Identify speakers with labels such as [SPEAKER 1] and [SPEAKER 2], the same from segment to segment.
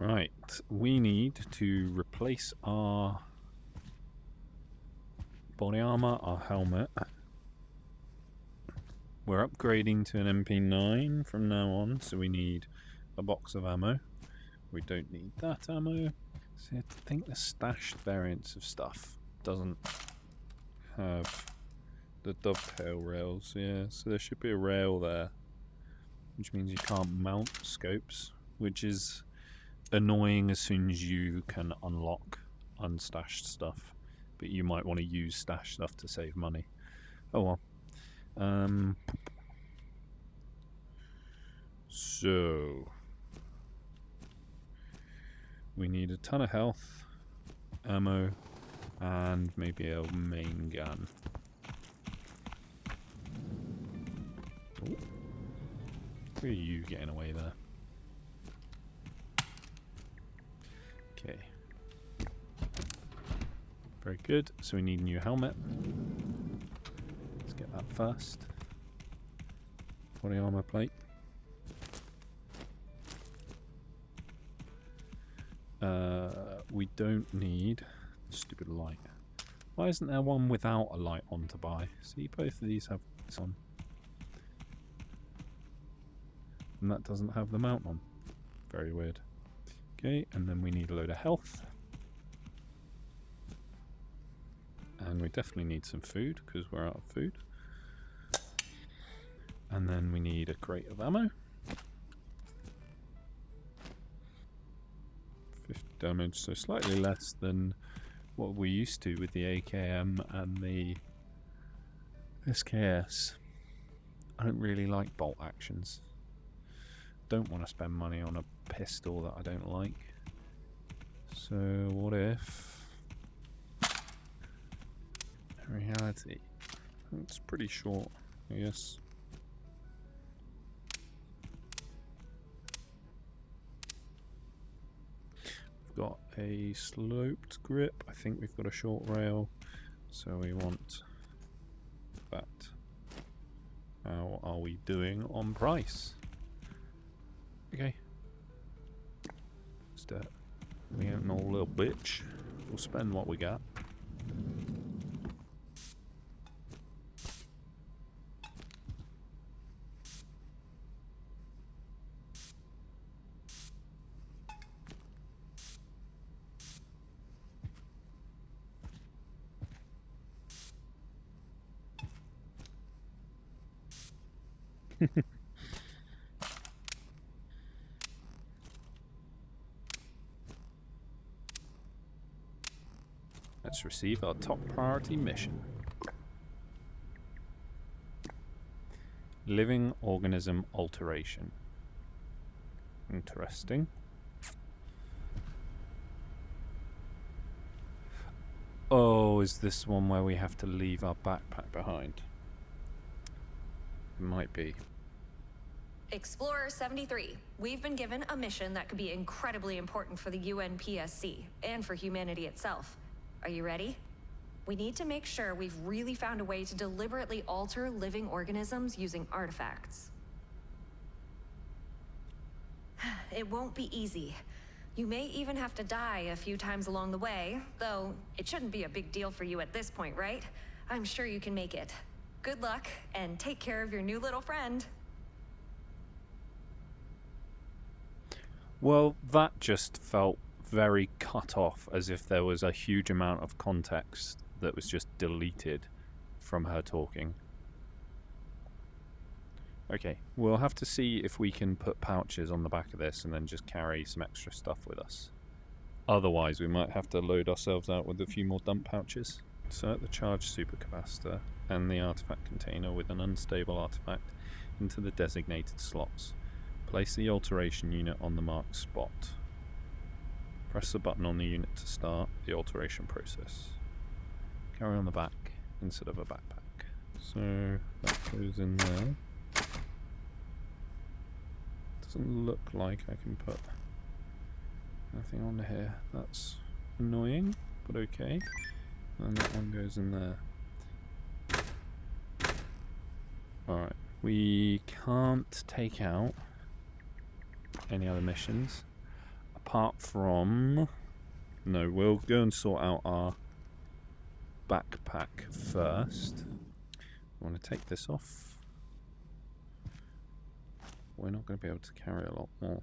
[SPEAKER 1] Right, we need to replace our body armor, our helmet. We're upgrading to an MP9 from now on, so we need a box of ammo. We don't need that ammo. So I think the stashed variants of stuff doesn't have the dovetail rails. Yeah, so there should be a rail there, which means you can't mount scopes, which is annoying as soon as you can unlock unstashed stuff. But you might want to use stashed stuff to save money. Oh well. So we need a ton of health, ammo, and maybe a main gun. Ooh. Where are you getting away there? Okay. Very good. So we need a new helmet. Let's get that first. Body armor plate. We don't need stupid light. Why isn't there one without a light on to buy? See, both of these have this on. And that doesn't have the mount on. Very weird. Okay, and then we need a load of health. And we definitely need some food, because we're out of food. And then we need a crate of ammo. 50 damage, so slightly less than what we used to with the AKM and the SKS. I don't really like bolt actions. Don't want to spend money on a pistol that I don't like. So what if... in reality, it's pretty short, I guess. We've got a sloped grip. I think we've got a short rail, so we want that. How are we doing on price? Okay. Let's do it. We ain't no little bitch. We'll spend what we got. Let's receive our top priority mission. Living Organism Alteration. Interesting. Oh, is this one where we have to leave our backpack behind? It might be.
[SPEAKER 2] Explorer 73, we've been given a mission that could be incredibly important for the UNPSC and for humanity itself. Are you ready? We need to make sure we've really found a way to deliberately alter living organisms using artifacts. It won't be easy. You may even have to die a few times along the way, though it shouldn't be a big deal for you at this point, right? I'm sure you can make it. Good luck, and take care of your new little friend.
[SPEAKER 1] Well, that just felt very cut off, as if there was a huge amount of context that was just deleted from her talking. Okay, we'll have to see if we can put pouches on the back of this and then just carry some extra stuff with us. Otherwise, we might have to load ourselves out with a few more dump pouches. Insert the charged supercapacitor and the artifact container with an unstable artifact into the designated slots. Place the alteration unit on the marked spot. Press the button on the unit to start the alteration process. Carry on the back instead of a backpack. So that goes in there. Doesn't look like I can put nothing on here. That's annoying, but okay. And that one goes in there. Alright, we can't take out any other missions apart from... No, we'll go and sort out our backpack first. I want to take this off. We're not going to be able to carry a lot more.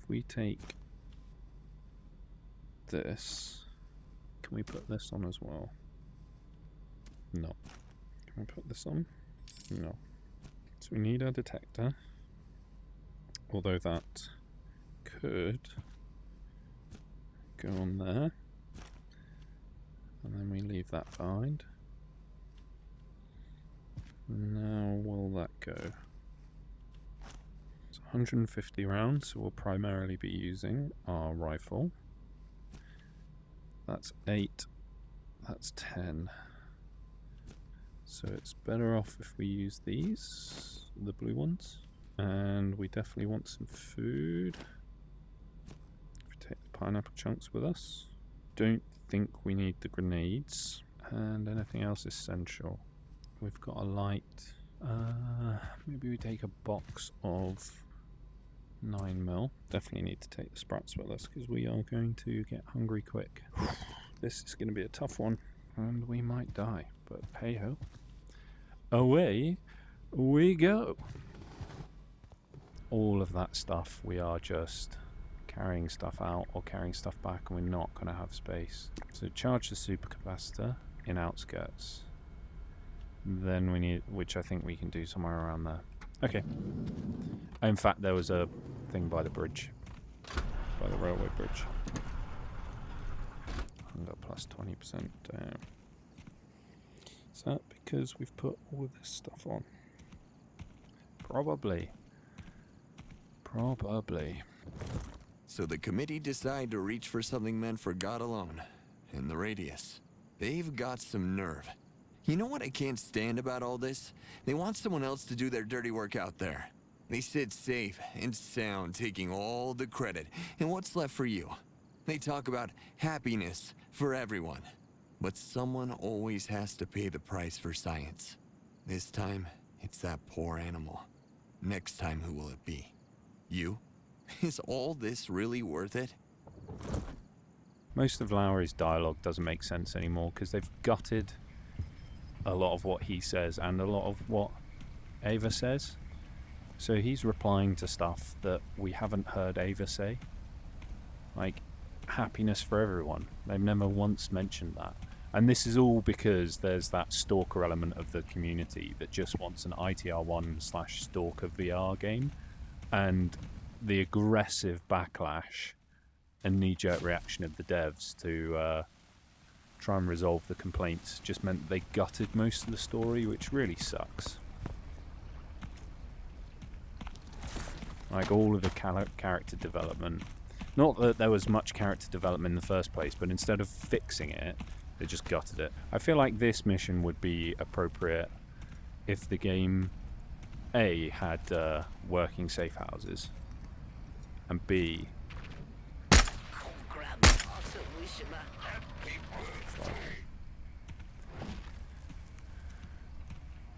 [SPEAKER 1] If we take this, can we put this on as well? No. Can we put this on? No. So we need our detector. Although that could go on there. And then we leave that behind. Now will that go? It's 150 rounds, so we'll primarily be using our rifle. That's 8. That's 10. So it's better off if we use these, the blue ones. And we definitely want some food. If we take the pineapple chunks with us. Don't think we need the grenades. And anything else essential. We've got a light. Maybe we take a box of 9mm. Definitely need to take the sprats with us because we are going to get hungry quick. This is going to be a tough one. And we might die. But hey ho. Away we go. All of that stuff, we are just carrying stuff out or carrying stuff back, and we're not going to have space. So charge the supercapacitor in outskirts. Then we need, which I think we can do somewhere around there. Okay. In fact, there was a thing by the bridge, by the railway bridge. And got plus 20% down. Is that because we've put all of this stuff on? Probably. Probably.
[SPEAKER 3] So the committee decided to reach for something meant for God alone, in the radius. They've got some nerve. You know what I can't stand about all this? They want someone else to do their dirty work out there. They sit safe and sound, taking all the credit. And what's left for you? They talk about happiness for everyone. But someone always has to pay the price for science. This time, it's that poor animal. Next time, who will it be? You? Is all this really worth it?
[SPEAKER 1] Most of Lowry's dialogue doesn't make sense anymore because they've gutted a lot of what he says and a lot of what Ava says. So he's replying to stuff that we haven't heard Ava say. Like, happiness for everyone. They've never once mentioned that. And this is all because there's that stalker element of the community that just wants an ITR1/stalker VR game. And the aggressive backlash and knee-jerk reaction of the devs to try and resolve the complaints just meant they gutted most of the story, which really sucks. Like all of the character development. Not that there was much character development in the first place, but instead of fixing it, they just gutted it. I feel like this mission would be appropriate if the game A had working safe houses, and B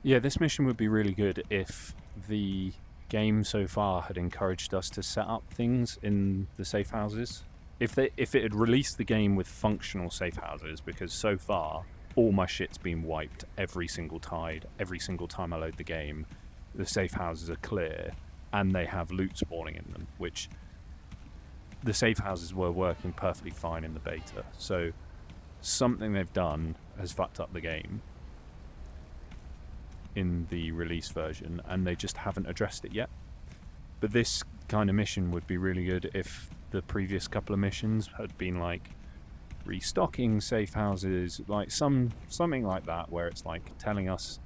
[SPEAKER 1] yeah, this mission would be really good if the game so far had encouraged us to set up things in the safe houses. If it had released the game with functional safe houses, because so far all my shit's been wiped every single tide, every single time I load the game. The safe houses are clear and they have loot spawning in them, which the safe houses were working perfectly fine in the beta. So something they've done has fucked up the game in the release version, and they just haven't addressed it yet. But this kind of mission would be really good if the previous couple of missions had been like restocking safe houses, like something like that, where it's like telling us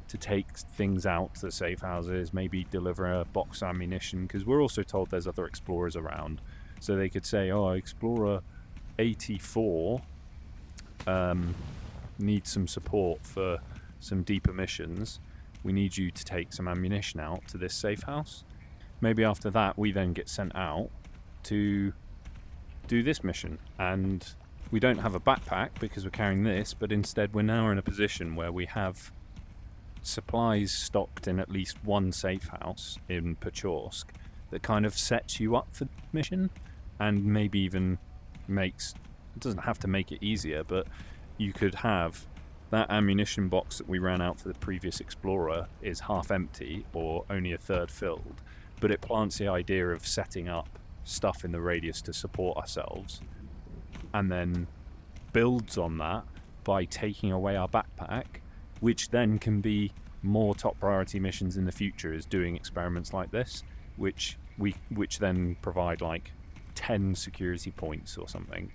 [SPEAKER 1] to take things out to the safe houses, maybe deliver a box of ammunition, because we're also told there's other explorers around, so they could say, oh, Explorer 84 needs some support for some deeper missions. We need you to take some ammunition out to this safe house. Maybe after that we then get sent out to do this mission, and we don't have a backpack because we're carrying this, but instead we're now in a position where we have supplies stocked in at least one safe house in Pechorsk, that kind of sets you up for the mission, and maybe even it doesn't have to make it easier, but you could have that ammunition box that we ran out for the previous Explorer is half empty or only a third filled, but it plants the idea of setting up stuff in the radius to support ourselves, and then builds on that by taking away our backpack, which then can be more top priority missions in the future, is doing experiments like this, which then provide like 10 security points or something,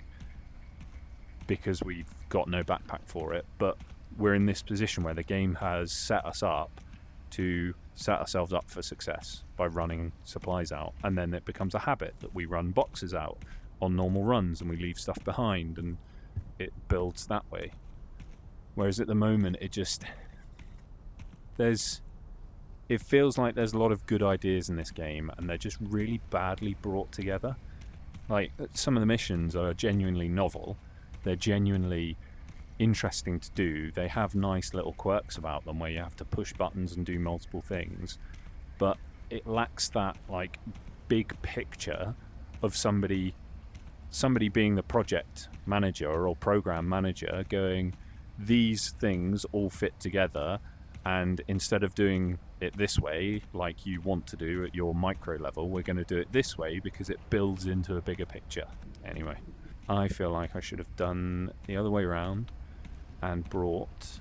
[SPEAKER 1] because we've got no backpack for it. But we're in this position where the game has set us up to set ourselves up for success by running supplies out, and then it becomes a habit that we run boxes out on normal runs and we leave stuff behind, and it builds that way. Whereas at the moment it feels like there's a lot of good ideas in this game and they're just really badly brought together. Like, some of the missions are genuinely novel, they're genuinely interesting to do, they have nice little quirks about them where you have to push buttons and do multiple things, but it lacks that like big picture of somebody being the project manager or program manager going, these things all fit together, and instead of doing it this way like you want to do at your micro level, we're going to do it this way because it builds into a bigger picture. Anyway, I feel like I should have done the other way around and brought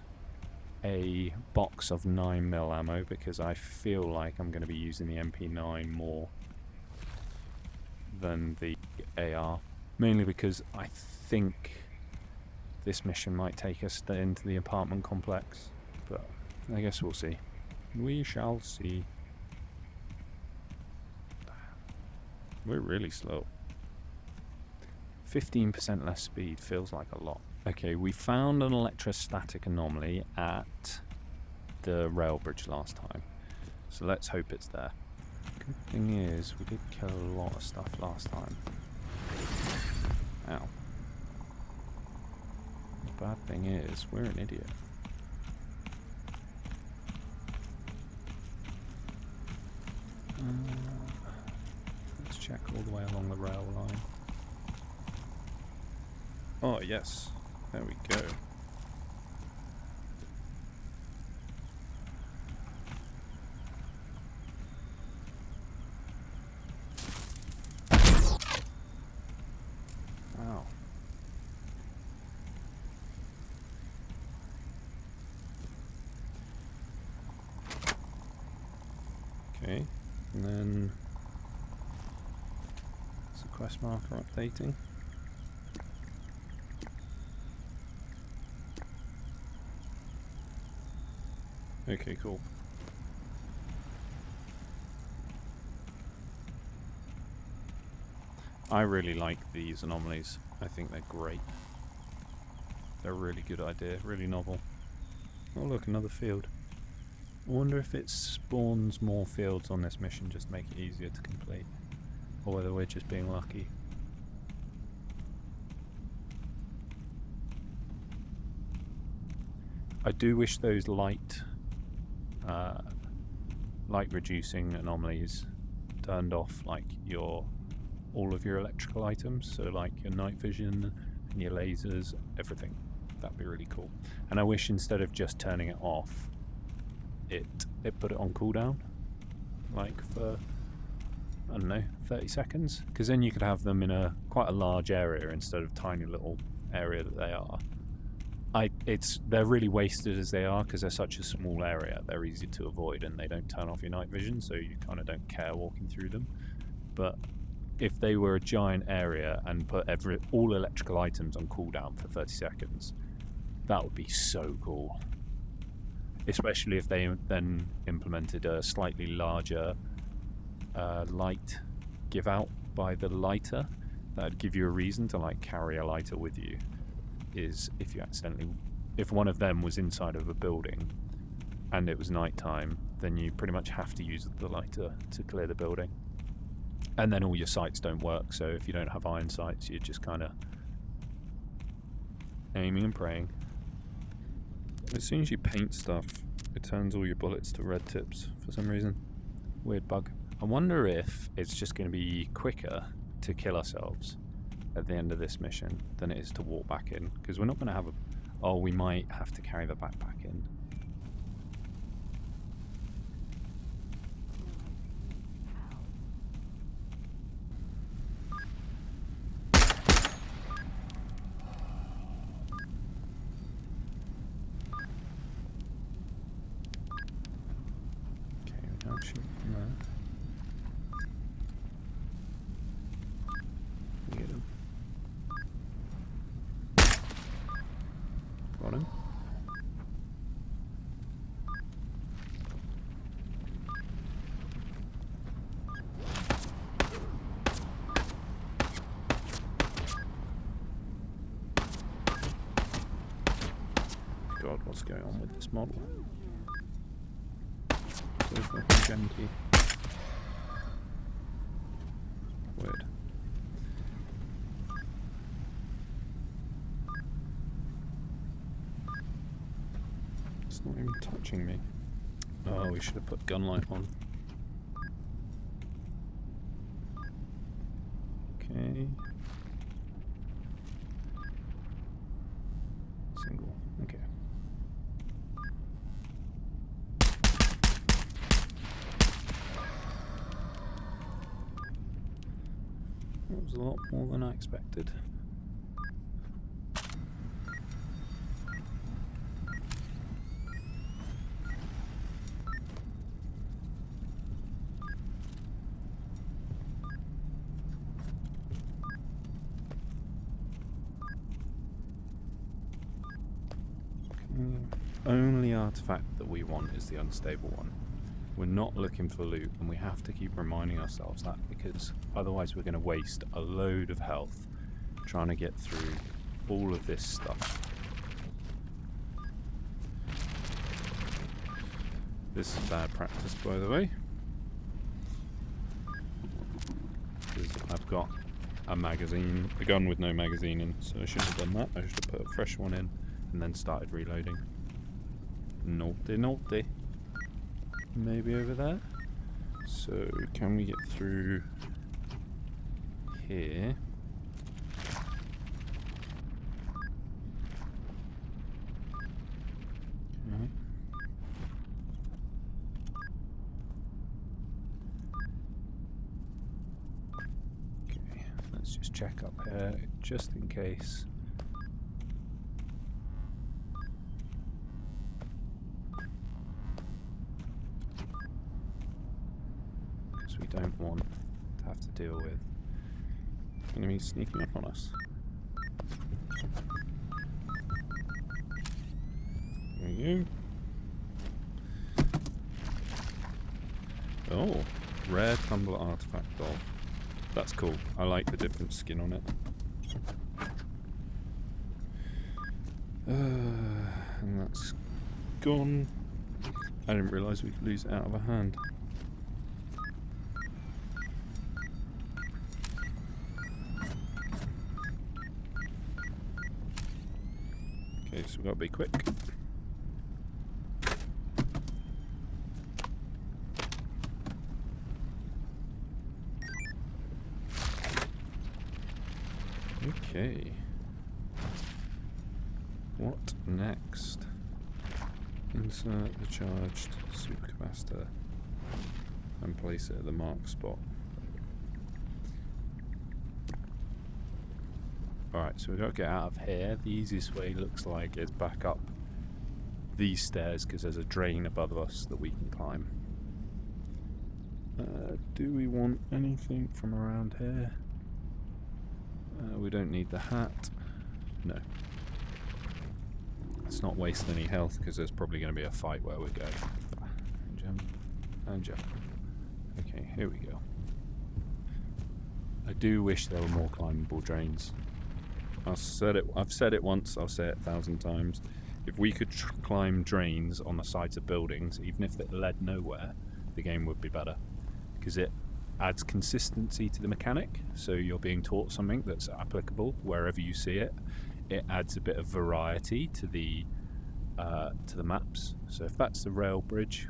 [SPEAKER 1] a box of 9mm ammo, because I feel like I'm going to be using the MP9 more than the AR, mainly because I think this mission might take us into the apartment complex, but I guess we'll see. We shall see. We're really slow. 15% less speed feels like a lot. Okay, we found an electrostatic anomaly at the rail bridge last time, so let's hope it's there. Good thing is, we did kill a lot of stuff last time. Ow. The bad thing is, we're an idiot. Let's check all the way along the rail line. Oh yes, there we go. Wow. Okay, and then there's a quest marker updating. Okay, cool. I really like these anomalies. I think they're great. They're a really good idea, really novel. Oh look, another field. I wonder if it spawns more fields on this mission just to make it easier to complete, or whether we're just being lucky. I do wish those light reducing anomalies turned off, like all of your electrical items, so like your night vision and your lasers, everything. That'd be really cool. And I wish instead of just turning it off, it put it on cooldown, like for, I don't know, 30 seconds, because then you could have them in quite a large area instead of tiny little area that they are. They're really wasted as they are, because they're such a small area. They're easy to avoid and they don't turn off your night vision, so you kind of don't care walking through them. But if they were a giant area and put all electrical items on cooldown for 30 seconds, that would be so cool. Especially if they then implemented a slightly larger light give out by the lighter. That would give you a reason to like carry a lighter with you. Is if one of them was inside of a building and it was nighttime, then you pretty much have to use the lighter to clear the building. And then all your sights don't work, so if you don't have iron sights, you're just kind of aiming and praying. As soon as you paint stuff, it turns all your bullets to red tips for some reason. Weird bug. I wonder if it's just going to be quicker to kill ourselves at the end of this mission than it is to walk back in, because we're not going to have a... Oh, we might have to carry the backpack in. Okay, we can't shoot from there. We get him. Got him. God, what's going on with this model? So fucking janky. Weird. It's not even touching me. Oh, we should have put gun light on. Okay. Single. Okay. That was a lot more than I expected. Only artifact that we want is the unstable one. We're not looking for loot, and we have to keep reminding ourselves that, because otherwise we're going to waste a load of health trying to get through all of this stuff. This is bad practice, by the way, because I've got a gun with no magazine in, so I shouldn't have done that. I should have put a fresh one in and then started reloading. Naughty, naughty. Maybe over there. So, can we get through here? Okay. Okay, let's just check up here, just in case. We don't want to have to deal with enemies sneaking up on us. There we go. Oh, rare tumbler artifact doll. That's cool. I like the different skin on it. And that's gone. I didn't realise we could lose it out of a hand. Okay, so we've got to be quick. Okay. What next? Insert the charged supercapacitor and place it at the marked spot. Alright, so we've got to get out of here. The easiest way looks like is back up these stairs, because there's a drain above us that we can climb. Do we want anything from around here? We don't need the hat. No. Let's not waste any health, because there's probably going to be a fight where we go. And jump. And jump. Okay, here we go. I do wish there were more climbable drains. I've said it once, I'll say it 1,000 times. If we could climb drains on the sides of buildings, even if it led nowhere, the game would be better. Because it adds consistency to the mechanic, so you're being taught something that's applicable wherever you see it. It adds a bit of variety to the maps. So if that's the rail bridge,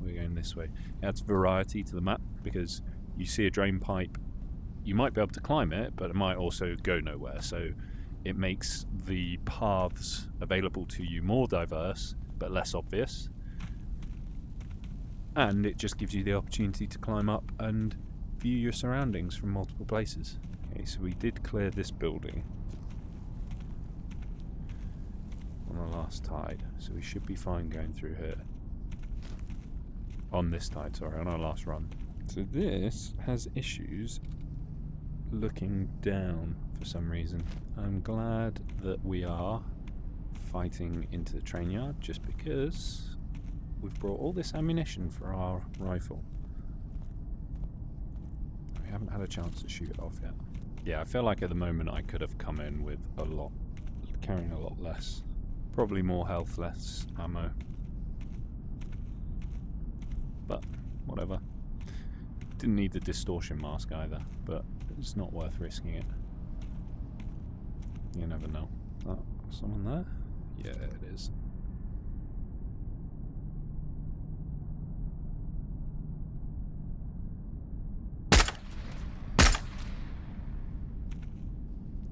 [SPEAKER 1] we're going this way. It adds variety to the map, because you see a drain pipe, you might be able to climb it, but it might also go nowhere. So it makes the paths available to you more diverse, but less obvious. And it just gives you the opportunity to climb up and view your surroundings from multiple places. Okay, so we did clear this building on the last tide, so we should be fine going through here. On this tide, sorry, on our last run. So this has issues looking down for some reason. I'm glad that we are fighting into the train yard, just because we've brought all this ammunition for our rifle. We haven't had a chance to shoot it off yet. Yeah, I feel like at the moment I could have come in with carrying a lot less. Probably more health, less ammo. But whatever. Didn't need the distortion mask either, but it's not worth risking it. You never know. Oh, someone there? Yeah, it is.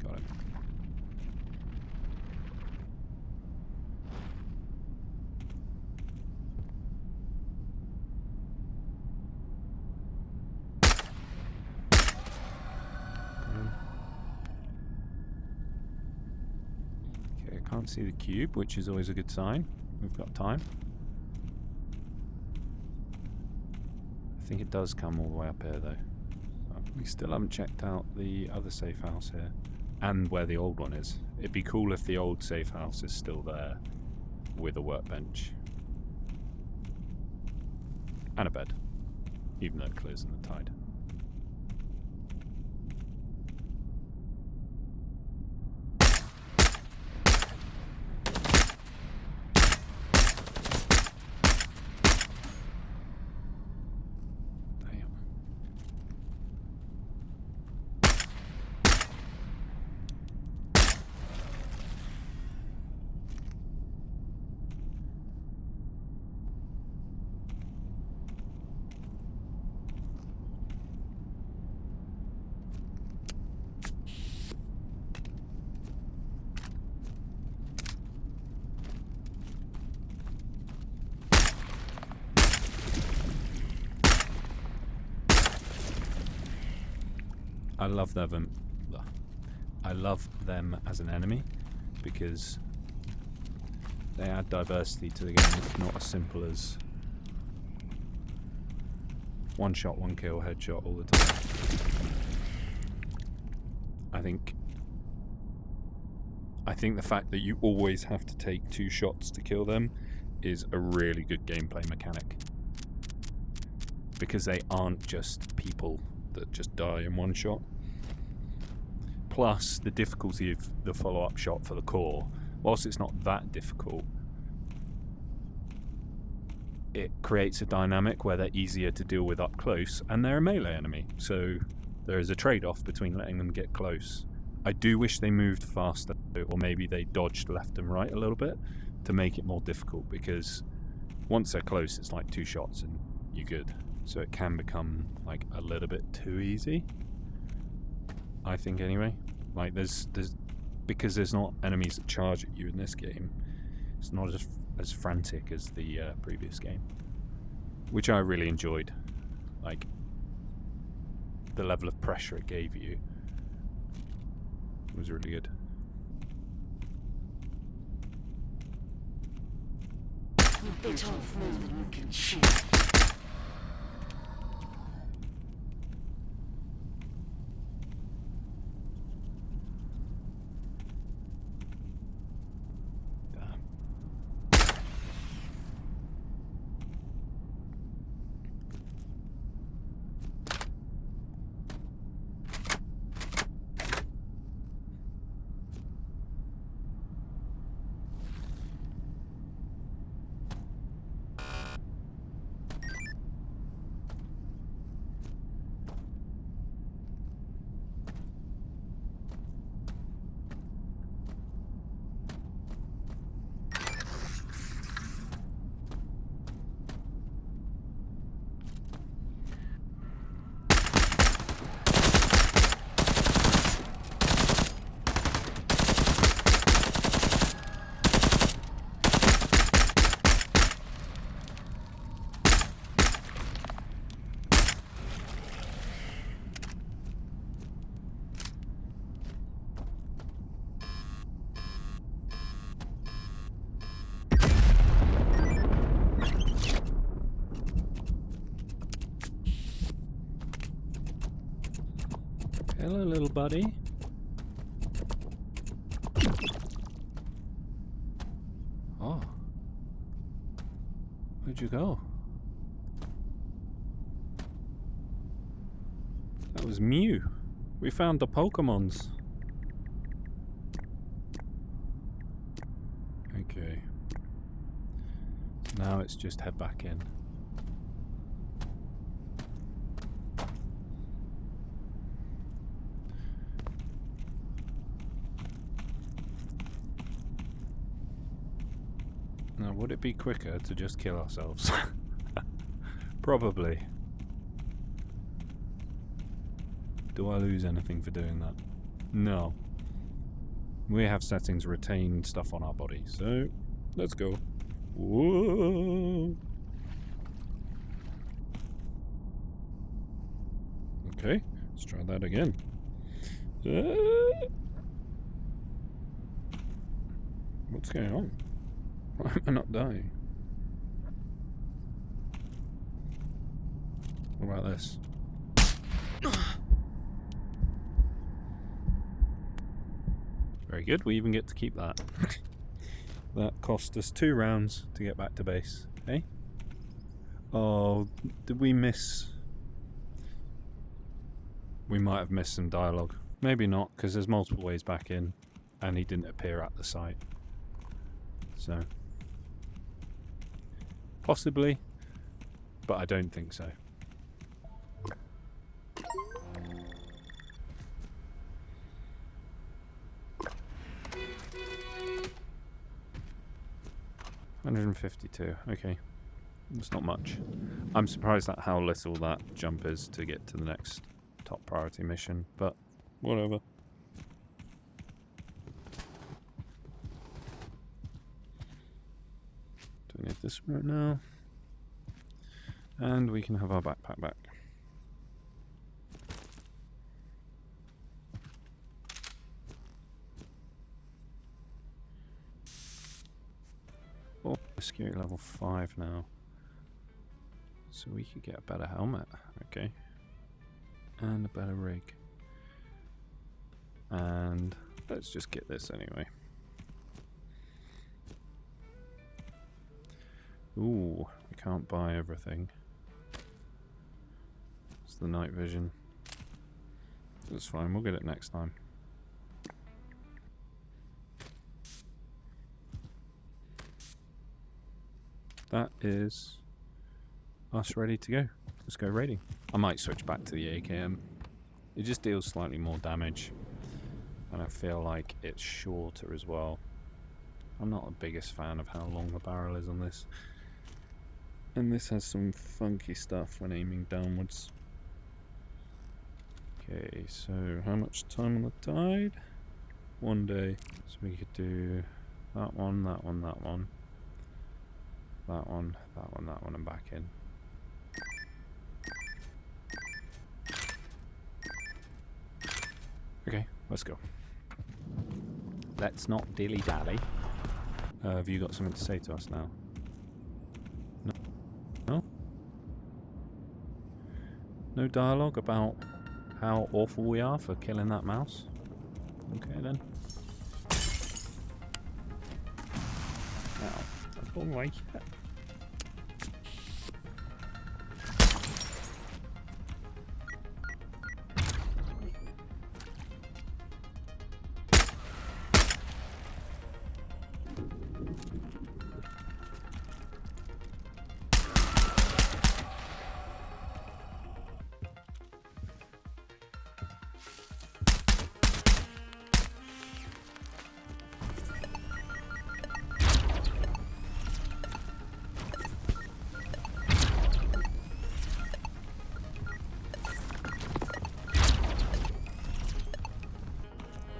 [SPEAKER 1] Got it. Can't see the cube, which is always a good sign. We've got time. I think it does come all the way up here, though. We still haven't checked out the other safe house here, and where the old one is. It'd be cool if the old safe house is still there, with a workbench. And a bed, even though it clears in the tide. I love them as an enemy because they add diversity to the game. It's not as simple as one shot, one kill, headshot all the time. I think the fact that you always have to take 2 shots to kill them is a really good gameplay mechanic, because they aren't just people that just die in one shot. Plus, the difficulty of the follow-up shot for the core, whilst it's not that difficult, it creates a dynamic where they're easier to deal with up close, and they're a melee enemy, so there is a trade-off between letting them get close. I do wish they moved faster, or maybe they dodged left and right a little bit to make it more difficult, because once they're close, it's like 2 shots and you're good. So it can become like a little bit too easy, I think, anyway. Like because there's not enemies that charge at you in this game, it's not as frantic as the previous game, which I really enjoyed. Like, the level of pressure it gave you was really good.
[SPEAKER 4] You bit off more than you can chew.
[SPEAKER 1] Hello, little buddy. Oh. Where'd you go? That was Mew. We found the Pokemons. Okay. Now it's just head back in. Now, would it be quicker to just kill ourselves? Probably. Do I lose anything for doing that? No. We have settings retain stuff on our body, so let's go. Whoa. Okay, let's try that again. What's going on? Why am I not dying? What about this? Very good, we even get to keep that. That cost us 2 rounds to get back to base. Okay? Oh, did we miss... We might have missed some dialogue. Maybe not, because there's multiple ways back in, and he didn't appear at the site. So... Possibly, but I don't think so. $152, okay. That's not much. I'm surprised at how little that jump is to get to the next top priority mission, but whatever. Don't need this right now. And we can have our backpack back. Oh, security level 5 now. So we could get a better helmet, okay. And a better rig. And let's just get this anyway. Ooh, we can't buy everything. It's the night vision. That's fine, we'll get it next time. That is us ready to go. Let's go raiding. I might switch back to the AKM. It just deals slightly more damage. And I feel like it's shorter as well. I'm not the biggest fan of how long the barrel is on this. And this has some funky stuff when aiming downwards. Okay, so how much time on the tide? 1 day. So we could do that one, that one, that one. That one, that one, that one, and back in. Okay, let's go. Let's not dilly-dally. Have you got something to say to us now? No? No? No dialogue about how awful we are for killing that mouse? Okay then. Now, I don't like it.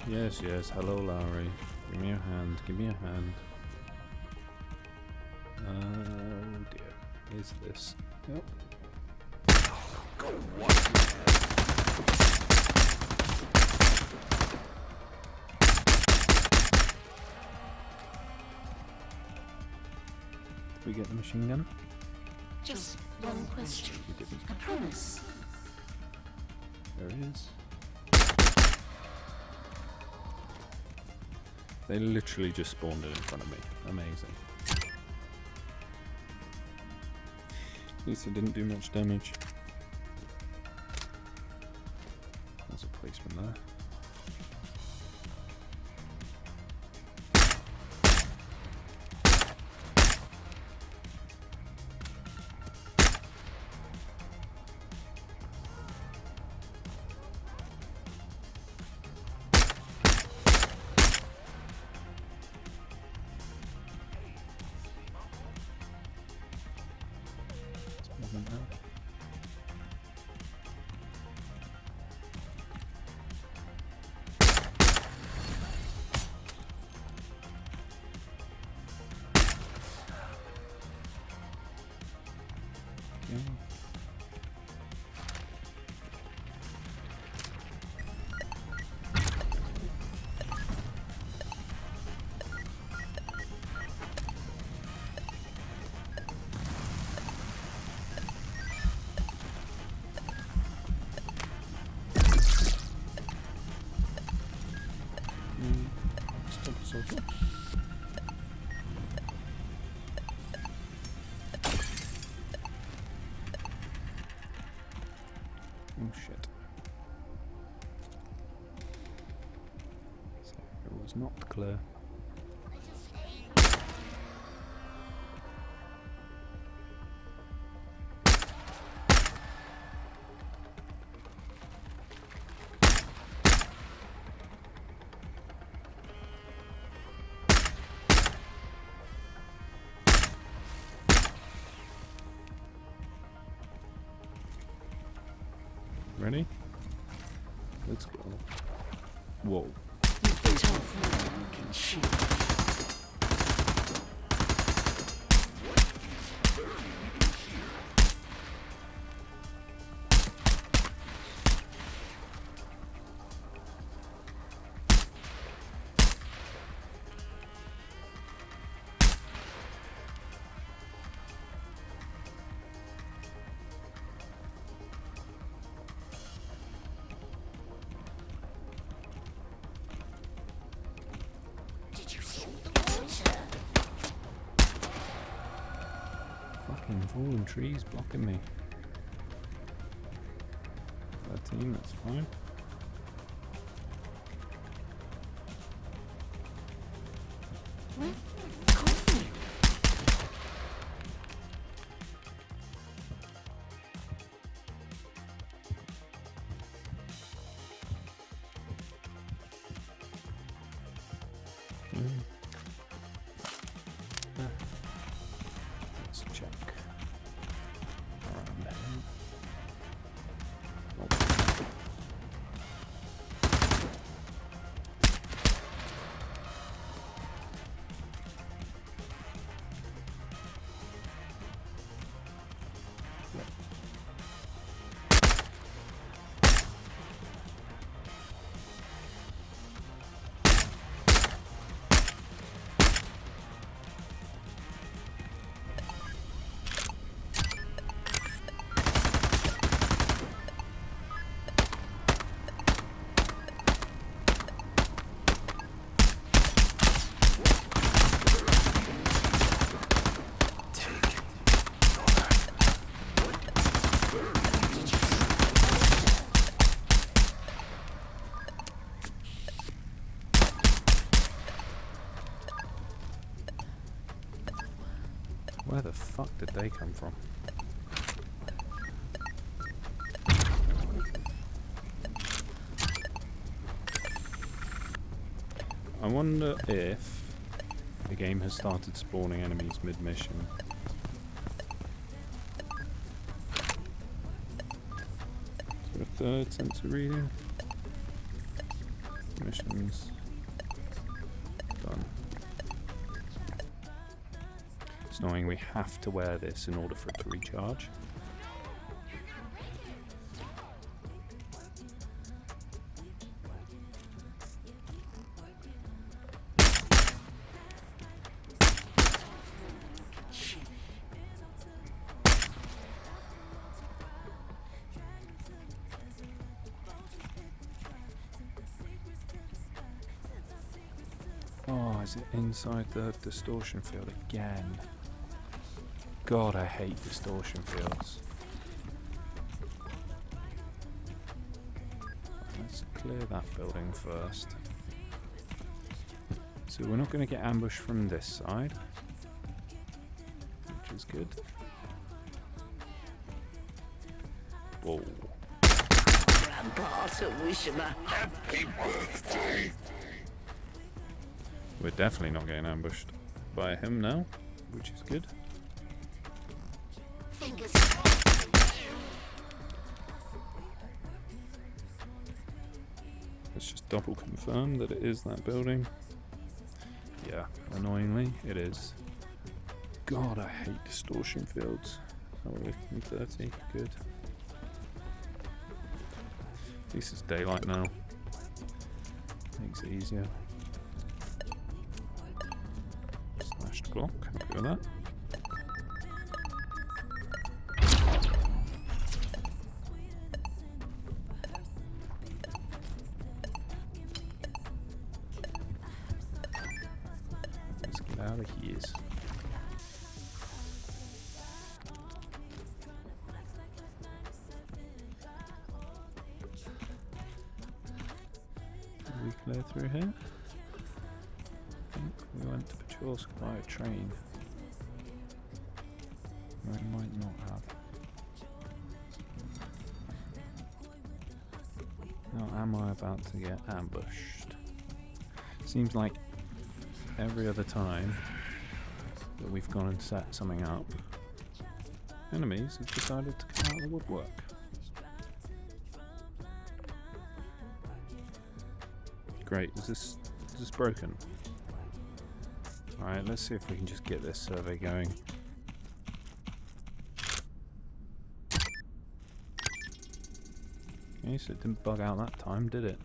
[SPEAKER 1] Yes, yes. Hello, Larry. Give me your hand. Give me a hand. Oh dear. Is this? Yep.
[SPEAKER 3] Go wash your hands.
[SPEAKER 1] Did we get the machine gun?
[SPEAKER 4] Just one question.
[SPEAKER 1] We didn't.
[SPEAKER 4] I promise.
[SPEAKER 1] There it is. They literally just spawned it in front of me. Amazing. At least it didn't do much damage. There's a policeman there. Oh shit. So it was not clear. Ready? Let's go. Whoa.
[SPEAKER 4] Tough man, you can shoot.
[SPEAKER 1] Fucking fallen trees blocking me. 13, that's fine.
[SPEAKER 4] Coffee.
[SPEAKER 1] Let's check around there. Where the fuck did they come from? I wonder if the game has started spawning enemies mid-mission. Is there a third sensor reading? Missions done. It's annoying, we have to wear this in order for it to recharge. Oh, Why is it inside the distortion field again? God, I hate distortion fields. Let's clear that building first. So we're not going to get ambushed from this side, which is good. Whoa.
[SPEAKER 4] Grandpa to wish him a happy birthday.
[SPEAKER 1] We're definitely not getting ambushed by him now, which is good.
[SPEAKER 4] Fingers
[SPEAKER 1] Let's just double confirm that it is that building. Yeah, annoyingly, it is. God, I hate distortion fields. Oh, we're in 30, good. At least it's daylight now. Makes it easier. Smashed block, happy with that. Let's get out of here. Did we clear through here? I think we went to Pachorsk by a train. We might not have. Now, am I about to get ambushed? Seems like every other time that we've gone and set something up, enemies have decided to come out of the woodwork. Great, is this broken? Alright, let's see if we can just get this survey going. Okay, so it didn't bug out that time, did it?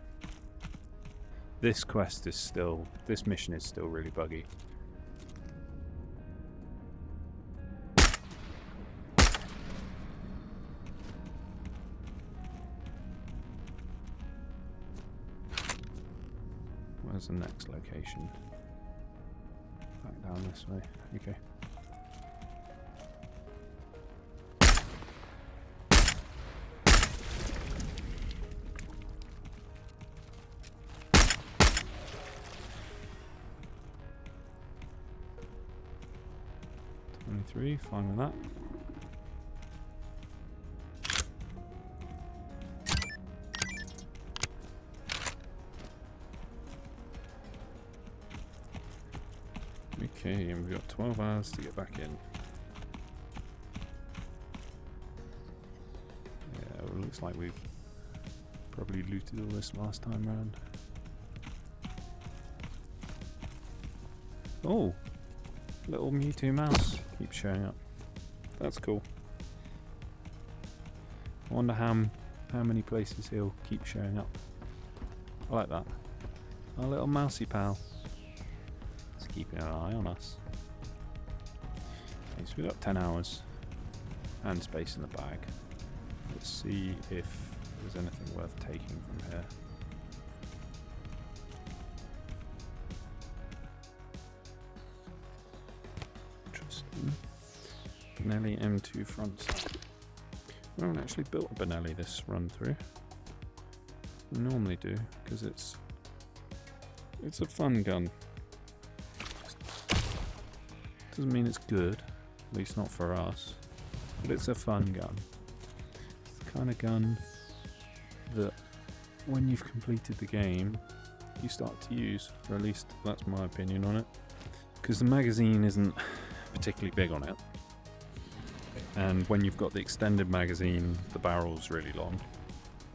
[SPEAKER 1] This mission is still really buggy. Where's the next location? Back down this way. Okay. Fine with that. Okay, and we've got 12 hours to get back in. Yeah, well, it looks like we've probably looted all this last time round. Oh! Little Mewtwo mouse keeps showing up. That's cool. I wonder how many places he'll keep showing up. I like that. Our little mousy pal. He's keeping an eye on us. Okay, so we've got 10 hours and space in the bag. Let's see if there's anything worth taking from here. Benelli M2 front sight. We haven't actually built a Benelli this run through. We normally do, because it's a fun gun. Doesn't mean it's good, at least not for us, but it's a fun gun. It's the kind of gun that when you've completed the game, you start to use, or at least that's my opinion on it. Because the magazine isn't particularly big on it. And when you've got the extended magazine, the barrel's really long,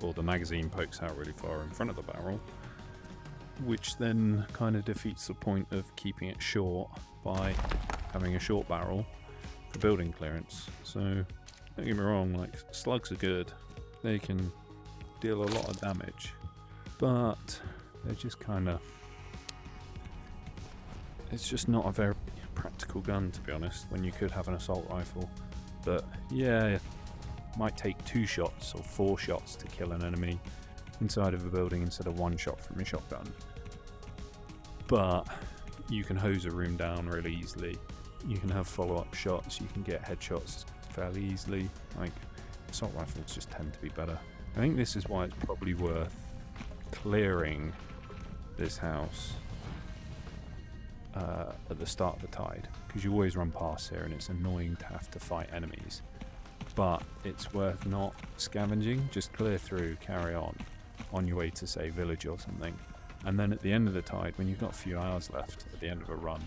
[SPEAKER 1] or the magazine pokes out really far in front of the barrel, which then kind of defeats the point of keeping it short by having a short barrel for building clearance. So, don't get me wrong, like, slugs are good, they can deal a lot of damage, but they're just kind of, it's just not a very practical gun, to be honest, when you could have an assault rifle. But yeah, it might take 2 shots or 4 shots to kill an enemy inside of a building instead of 1 shot from a shotgun. But you can hose a room down really easily. You can have follow-up shots. You can get headshots fairly easily. Like, assault rifles just tend to be better. I think this is why it's probably worth clearing this house at the start of the tide, because you always run past here and it's annoying to have to fight enemies. But it's worth not scavenging. Just clear through, carry on your way to, say, village or something. And then at the end of the tide, when you've got a few hours left at the end of a run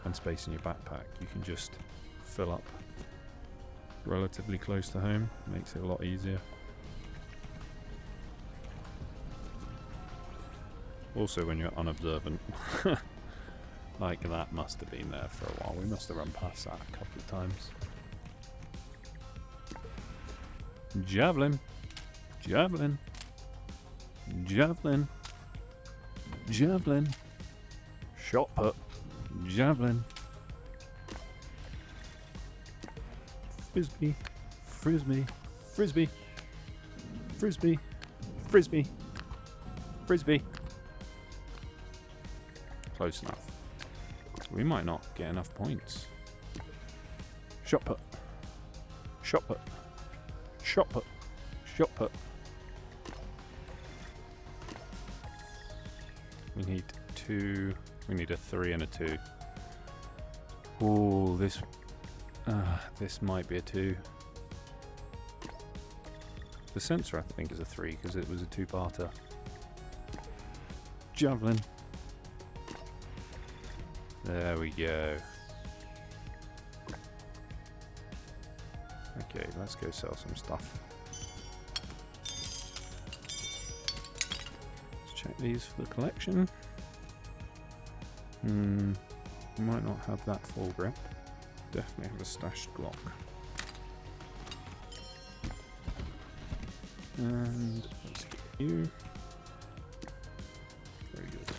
[SPEAKER 1] and space in your backpack, you can just fill up relatively close to home. Makes it a lot easier. Also, when you're unobservant, like that must have been there for a while. We must have run past that a couple of times. Javelin, javelin, javelin, javelin, shot put, javelin, frisbee, frisbee, frisbee, frisbee, frisbee, frisbee. Close enough. We might not get enough points. Shot put, shot put, shot put, shot put. We need 2. We need a 3 and a 2. Ooh, this might be a 2. The sensor, I think, is a 3 because it was a 2-parter. Javelin. There we go. Okay, let's go sell some stuff. Let's check these for the collection. Might not have that full grip. Definitely have a stashed Glock. And let's get you. Very good.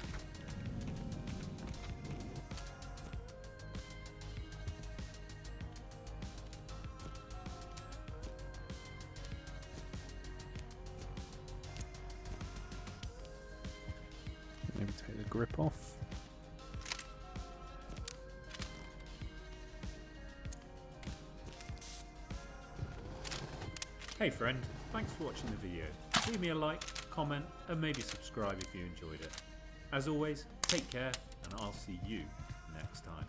[SPEAKER 1] Maybe take the grip off.
[SPEAKER 5] Hey friend, thanks for watching the video. Leave me a like, comment and maybe subscribe if you enjoyed it. As always, take care and I'll see you next time.